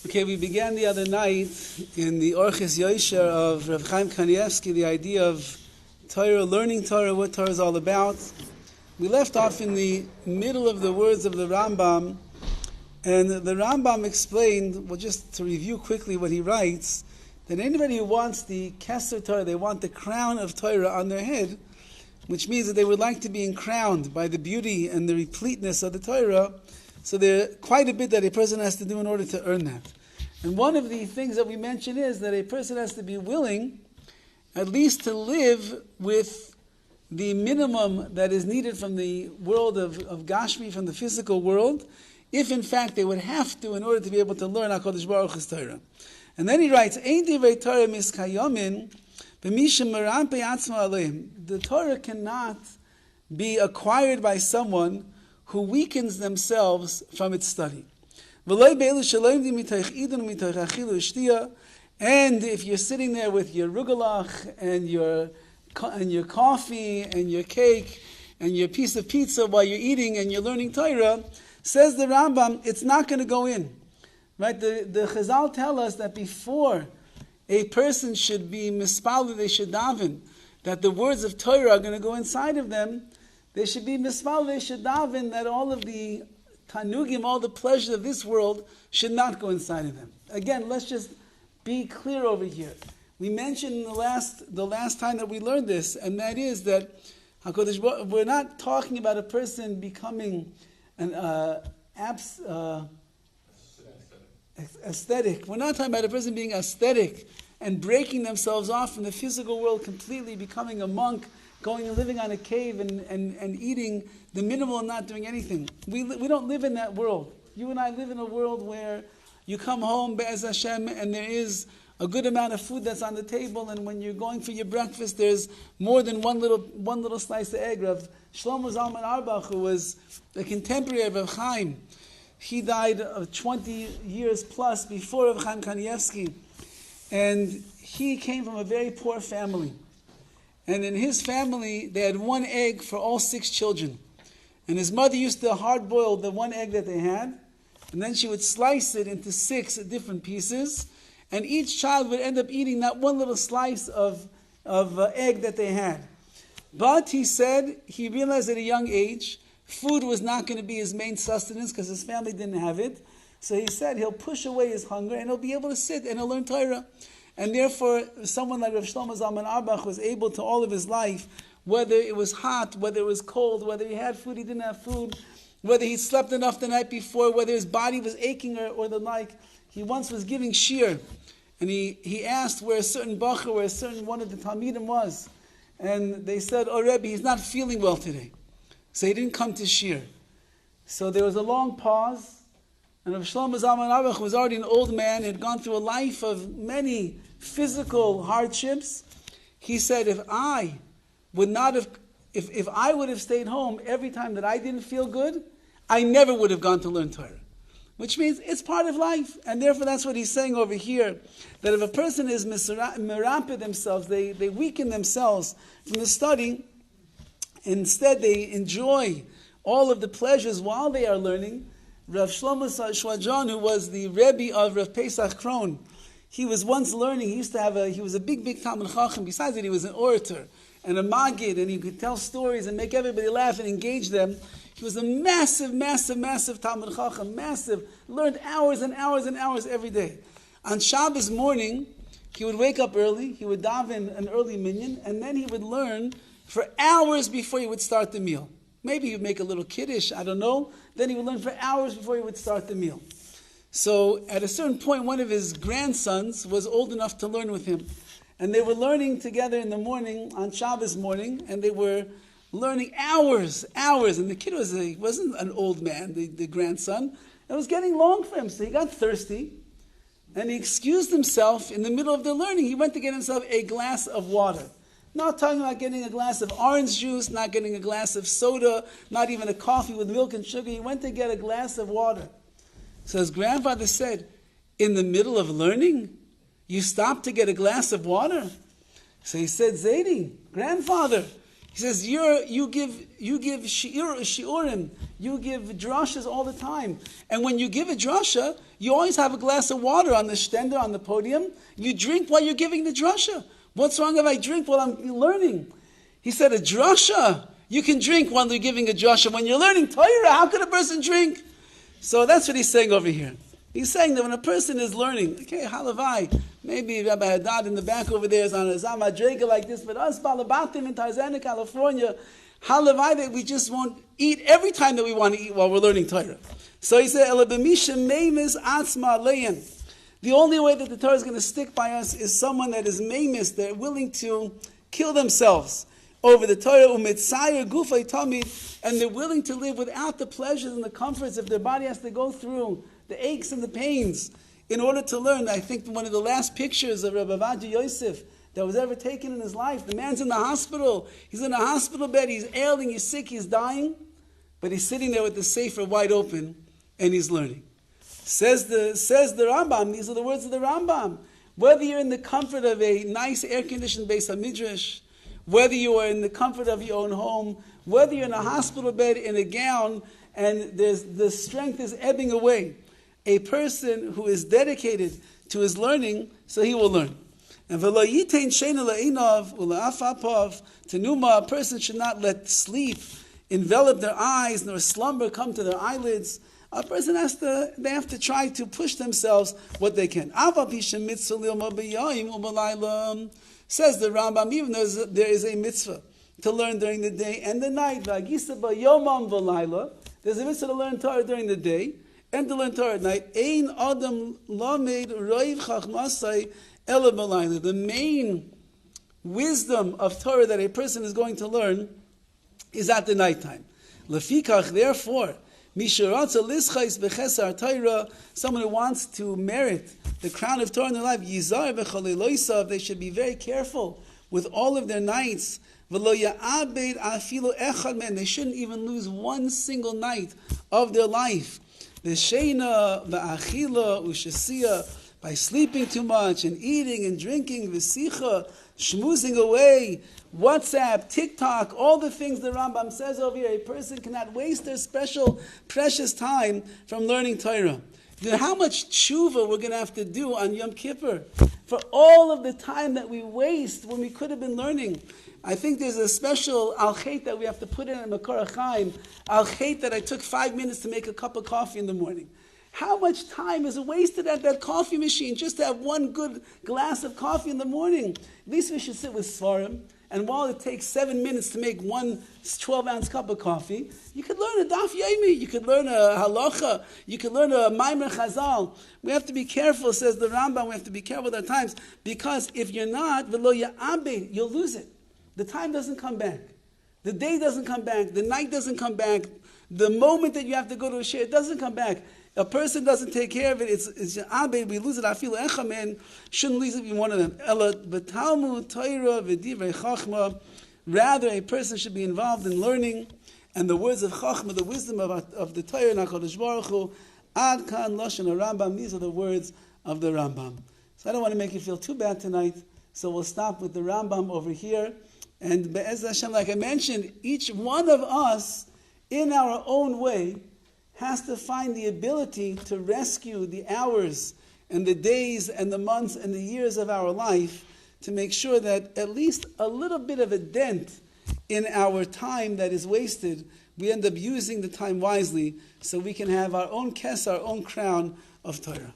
Okay, we began the other night in the Orchos Yosher of Rav Chaim Kanievsky the idea of Torah, learning Torah, what Torah is all about. We left off in the middle of the words of the Rambam, and the Rambam explained, well, just to review quickly what he writes, that anybody who wants the Keser Torah, they want the crown of Torah on their head, which means that they would like to be crowned by the beauty and the repleteness of the Torah. So there are quite a bit that a person has to do in order to earn that. And one of the things that we mention is that a person has to be willing at least to live with the minimum that is needed from the world of Gashmi, from the physical world, if in fact they would have to in order to be able to learn HaKadosh Baruch Hu's Torah. And then he writes, Ein divrei Torah miskayomin b'mishem meram pe'atzma aleim. The Torah cannot be acquired by someone who weakens themselves from its study. And if you're sitting there with your rugelach and your coffee and your cake and your piece of pizza while you're eating and you're learning Torah, says the Rambam, it's not going to go in. Right? The Chazal tell us that before a person should be mispal, they should daven, that the words of Torah are going to go inside of them. They should be mispal, they should daven, that all of the tanugim, all the pleasures of this world should not go inside of them. Again, let's just be clear over here. We mentioned the last time that we learned this, and that is that we're not talking about a person becoming an aesthetic. We're not talking about a person being aesthetic and breaking themselves off from the physical world completely, becoming a monk, going and living on a cave and eating the minimal and not doing anything. We don't live in that world. You and I live in a world where you come home, Be'ez Hashem, and there is a good amount of food that's on the table, and when you're going for your breakfast, there's more than one little slice of egg. Rav Shlomo Zalman Auerbach, who was a contemporary of Rav Chaim, he died of 20 years plus before Rav Chaim Kanievsky, and he came from a very poor family. And in his family, they had one egg for all 6 children. And his mother used to hard-boil the one egg that they had, and then she would slice it into 6 different pieces, and each child would end up eating that one little slice of egg that they had. But he said, he realized at a young age, food was not going to be his main sustenance because his family didn't have it. So he said he'll push away his hunger and he'll be able to sit and he'll learn Torah. And therefore, someone like Rav Shlomo Zalman Auerbach was able to all of his life, whether it was hot, whether it was cold, whether he had food, he didn't have food, whether he slept enough the night before, whether his body was aching or the like. He once was giving shir, and he asked where a certain bacher, where a certain one of the Talmidim was. And they said, oh Rebbe, he's not feeling well today. So he didn't come to shir. So there was a long pause, and Rav Shlomo Zalman Auerbach was already an old man, had gone through a life of many physical hardships. He said, if I would have stayed home every time that I didn't feel good, I never would have gone to learn Torah. Which means it's part of life. And therefore that's what he's saying over here, that if a person is meramped themselves, they weaken themselves from the study, instead they enjoy all of the pleasures while they are learning. Rav Shlomo Shwadron, who was the Rebbe of Rav Pesach Kron, he was once learning, he was a big Talmud Chacham. Besides that, he was an orator and a Magid, and he could tell stories and make everybody laugh and engage them. He was a massive Talmud Chacham, massive, learned hours and hours and hours every day. On Shabbos morning, he would wake up early, he would daven an early minyan, and then he would learn for hours before he would start the meal. Maybe he would make a little kiddush, I don't know. Then he would learn for hours before he would start the meal. So at a certain point, one of his grandsons was old enough to learn with him. And they were learning together in the morning, on Shabbos morning, and they were learning hours. And the kid wasn't an old man, the grandson. It was getting long for him, so he got thirsty. And he excused himself in the middle of the learning. He went to get himself a glass of water. Not talking about getting a glass of orange juice, not getting a glass of soda, not even a coffee with milk and sugar. He went to get a glass of water. So his grandfather said, in the middle of learning, you stopped to get a glass of water? So he said, Zaidi, grandfather, He says, you give shiurim, you give drashas all the time. And when you give a drasha, you always have a glass of water on the stender, on the podium. You drink while you're giving the drasha. What's wrong if I drink while I'm learning? He said, a drasha, you can drink while you're giving a drasha. When you're learning Torah, how could a person drink? So that's what he's saying over here. He's saying that when a person is learning, okay, halavai, maybe Rabbi Haddad in the back over there is on a zamadrega like this, but us balabatim in Tarzana, California, halavai that we just won't eat every time that we want to eat while we're learning Torah. So he said, the only way that the Torah is going to stick by us is someone that is meimis, they're willing to kill themselves over the Torah, umitzayer gufay tamid, and they're willing to live without the pleasures and the comforts if their body has to go through the aches and the pains in order to learn. I think one of the last pictures of Rabbi Yosef that was ever taken in his life, the man's in the hospital, he's in a hospital bed, he's ailing, he's sick, he's dying, but he's sitting there with the sefer wide open and he's learning. Says the Rambam, these are the words of the Rambam, whether you're in the comfort of a nice air-conditioned Beis HaMidrash, whether you are in the comfort of your own home, whether you're in a hospital bed in a gown and the strength is ebbing away, a person who is dedicated to his learning, so he will learn. And a person should not let sleep envelop their eyes, nor slumber come to their eyelids. A person they have to try to push themselves what they can. Says the Rambam, even though there is a mitzvah to learn during the day and the night. There's a mitzvah to learn Torah during the day and to learn Torah at night. The main wisdom of Torah that a person is going to learn is at the nighttime. Lefikach, therefore, someone who wants to merit the crown of Torah in their life, they should be very careful with all of their nights. They shouldn't even lose one single night of their life. By sleeping too much and eating and drinking, schmoozing away, WhatsApp, TikTok, all the things the Rambam says over here. A person cannot waste their special, precious time from learning Torah. Then how much tshuva we're going to have to do on Yom Kippur for all of the time that we waste when we could have been learning. I think there's a special al-chet that we have to put in Makor Chaim, al-chet that I took 5 minutes to make a cup of coffee in the morning. How much time is wasted at that coffee machine just to have one good glass of coffee in the morning? At least we should sit with Svarim. And while it takes 7 minutes to make one 12-ounce cup of coffee, you could learn a daf yomi, you could learn a halacha, you could learn a maimer chazal. We have to be careful, says the Rambam, we have to be careful with our times, because if you're not, you'll lose it. The time doesn't come back. The day doesn't come back. The night doesn't come back. The moment that you have to go to a share, it doesn't come back. A person doesn't take care of it, it's abed, we lose it. I feel echamen shouldn't lose it be one of them. Rather, a person should be involved in learning and the words of Chachma, the wisdom of the Torah and HaKadosh Baruch Hu. Ad kan lashon Rambam. These are the words of the Rambam. So I don't want to make you feel too bad tonight. So we'll stop with the Rambam over here. And Be'ez Hashem, like I mentioned, each one of us, in our own way, has to find the ability to rescue the hours and the days and the months and the years of our life to make sure that at least a little bit of a dent in our time that is wasted, we end up using the time wisely so we can have our own kes, our own crown of Torah.